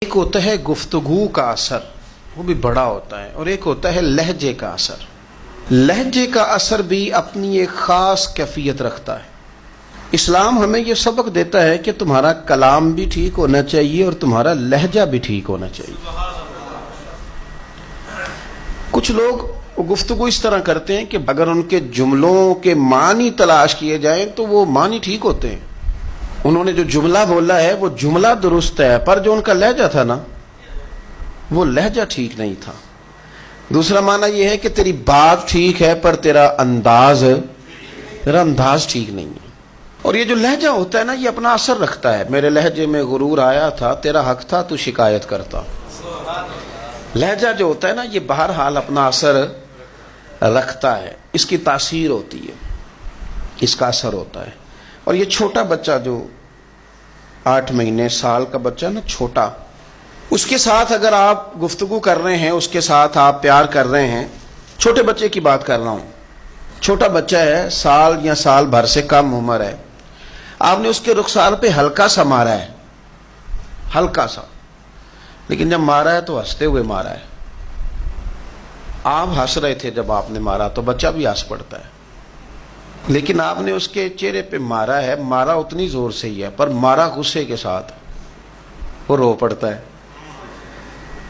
ایک ہوتا ہے گفتگو کا اثر، وہ بھی بڑا ہوتا ہے، اور ایک ہوتا ہے لہجے کا اثر۔ لہجے کا اثر بھی اپنی ایک خاص کیفیت رکھتا ہے۔ اسلام ہمیں یہ سبق دیتا ہے کہ تمہارا کلام بھی ٹھیک ہونا چاہیے اور تمہارا لہجہ بھی ٹھیک ہونا چاہیے۔ کچھ لوگ گفتگو اس طرح کرتے ہیں کہ اگر ان کے جملوں کے معنی تلاش کیے جائیں تو وہ معنی ٹھیک ہوتے ہیں۔ انہوں نے جو جملہ بولا ہے وہ جملہ درست ہے، پر جو ان کا لہجہ تھا نا وہ لہجہ ٹھیک نہیں تھا۔ دوسرا معنی یہ ہے کہ تیری بات ٹھیک ہے پر تیرا انداز ٹھیک نہیں ہے۔ اور یہ جو لہجہ ہوتا ہے نا یہ اپنا اثر رکھتا ہے۔ میرے لہجے میں غرور آیا تھا، تیرا حق تھا تو شکایت کرتا۔ لہجہ جو ہوتا ہے نا یہ بہرحال اپنا اثر رکھتا ہے، اس کی تاثیر ہوتی ہے، اس کا اثر ہوتا ہے۔ اور یہ چھوٹا بچہ جو 8 مہینے سال کا بچہ نا، چھوٹا، اس کے ساتھ اگر آپ گفتگو کر رہے ہیں، اس کے ساتھ آپ پیار کر رہے ہیں، چھوٹے بچے کی بات کر رہا ہوں، چھوٹا بچہ ہے، سال یا سال بھر سے کم عمر ہے، آپ نے اس کے رخسار پہ ہلکا سا مارا ہے، ہلکا سا، لیکن جب مارا ہے تو ہنستے ہوئے مارا ہے۔ آپ ہنس رہے تھے جب آپ نے مارا تو بچہ بھی ہنس پڑتا ہے، لیکن آپ نے اس کے چہرے پہ مارا ہے، مارا اتنی زور سے ہی ہے پر مارا غصے کے ساتھ، وہ رو پڑتا ہے۔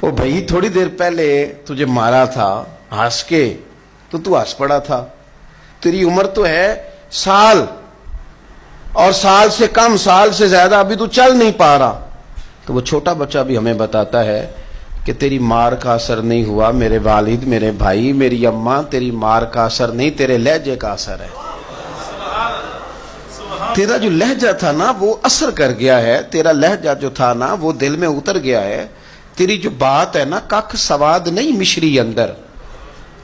وہ بھائی تھوڑی دیر پہلے تجھے مارا تھا ہنس کے تو ہنس پڑا تھا، تیری عمر تو ہے سال، اور سال سے کم، سال سے زیادہ، ابھی تو چل نہیں پا رہا۔ تو وہ چھوٹا بچہ بھی ہمیں بتاتا ہے کہ تیری مار کا اثر نہیں ہوا میرے والد، میرے بھائی، میری اماں، تیری مار کا اثر نہیں، تیرے لہجے کا اثر ہے۔ تیرا جو لہجہ تھا نا وہ اثر کر گیا ہے، تیرا لہجہ جو تھا نا وہ دل میں اتر گیا ہے۔ تیری جو بات ہے نا ککھ سواد نہیں مشری اندر،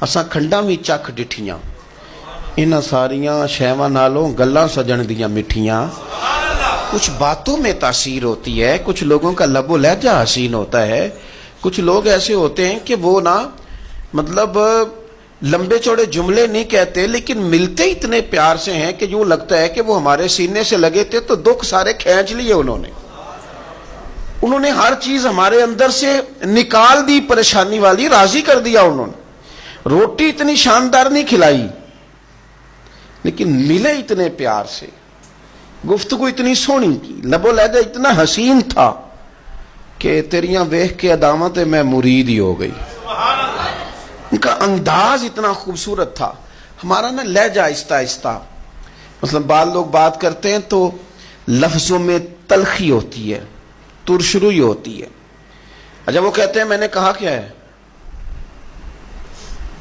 اساں کھنڈاں وی چکھ ڈٹھیاں، انہاں ساریاں شیواں نالوں گلاں سجن دیاں مٹھیاں۔ کچھ باتوں میں تاثیر ہوتی ہے، کچھ لوگوں کا لب و لہجہ حسین ہوتا ہے، کچھ لوگ ایسے ہوتے ہیں کہ وہ نا مطلب لمبے چوڑے جملے نہیں کہتے لیکن ملتے اتنے پیار سے ہیں کہ یوں لگتا ہے کہ وہ ہمارے سینے سے لگے تھے تو دکھ سارے کھینچ لیے انہوں نے ہر چیز ہمارے اندر سے نکال دی، پریشانی والی راضی کر دیا۔ انہوں نے روٹی اتنی شاندار نہیں کھلائی لیکن ملے اتنے پیار سے، گفتگو اتنی سونی کی، لب و لہجہ اتنا حسین تھا کہ تیریاں ویکھ کے عدامت میں مرید ہی ہو گئی۔ ان کا انداز اتنا خوبصورت تھا۔ ہمارا نا لہجہ آہستہ آہستہ، مثلا بعض لوگ بات کرتے ہیں تو لفظوں میں تلخی ہوتی ہے، ترشروئی ہوتی ہے۔ اچھا وہ کہتے ہیں میں نے کہا کیا ہے،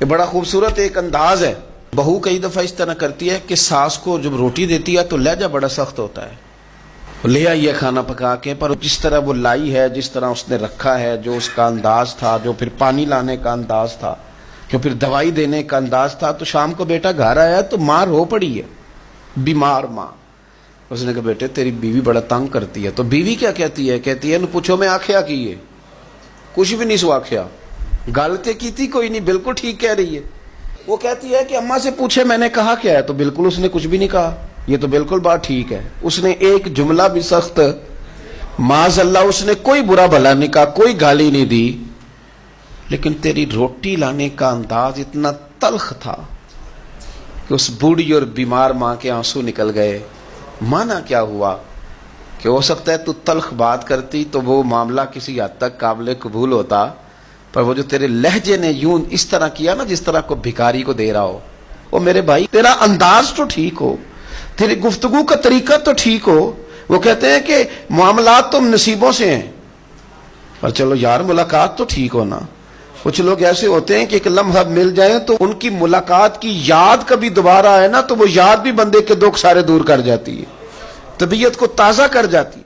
یہ بڑا خوبصورت ایک انداز ہے۔ بہو کئی دفعہ اس طرح کرتی ہے کہ ساس کو جب روٹی دیتی ہے تو لہجہ بڑا سخت ہوتا ہے، لے آئی ہے کھانا پکا کے، پر جس طرح وہ لائی ہے، جس طرح اس نے رکھا ہے، جو اس کا انداز تھا، جو پھر پانی لانے کا انداز تھا، جو پھر دوائی دینے کا انداز تھا، تو شام کو بیٹا گھر آیا تو ماں رو پڑی ہے، بیمار ماں۔ اس نے کہا بیٹے تیری بیوی بڑا تنگ کرتی ہے، تو بیوی کیا کہتی ہے، کہتی ہے نو پوچھو میں آکھیا کی ہے، کچھ بھی نہیں سو آکھیا، گل تے کیتی کوئی نہیں، بالکل ٹھیک کہہ رہی ہے۔ وہ کہتی ہے کہ اماں سے پوچھے میں نے کہا کیا ہے، تو بالکل اس نے کچھ بھی نہیں کہا، یہ تو بالکل بات ٹھیک ہے۔ اس نے ایک جملہ بھی سخت، معاذ اللہ اس نے کوئی برا بھلا نہیں کہا، کوئی گالی نہیں دی، لیکن تیری روٹی لانے کا انداز اتنا تلخ تھا کہ اس بوڑھی اور بیمار ماں کے آنسو نکل گئے۔ مانا کیا ہوا کہ ہو سکتا ہے تو تلخ بات کرتی تو وہ معاملہ کسی حد تک قابل قبول ہوتا، پر وہ جو تیرے لہجے نے یوں اس طرح کیا نا جس طرح کو بھکاری کو دے رہا ہو، وہ میرے بھائی تیرا انداز تو ٹھیک ہو، تیری گفتگو کا طریقہ تو ٹھیک ہو۔ وہ کہتے ہیں کہ معاملات تو نصیبوں سے ہیں، پر چلو یار ملاقات تو ٹھیک ہونا۔ کچھ لوگ ایسے ہوتے ہیں کہ ایک لمحہ مل جائیں تو ان کی ملاقات کی یاد کبھی دوبارہ آئے نا تو وہ یاد بھی بندے کے دکھ سارے دور کر جاتی ہے، طبیعت کو تازہ کر جاتی ہے۔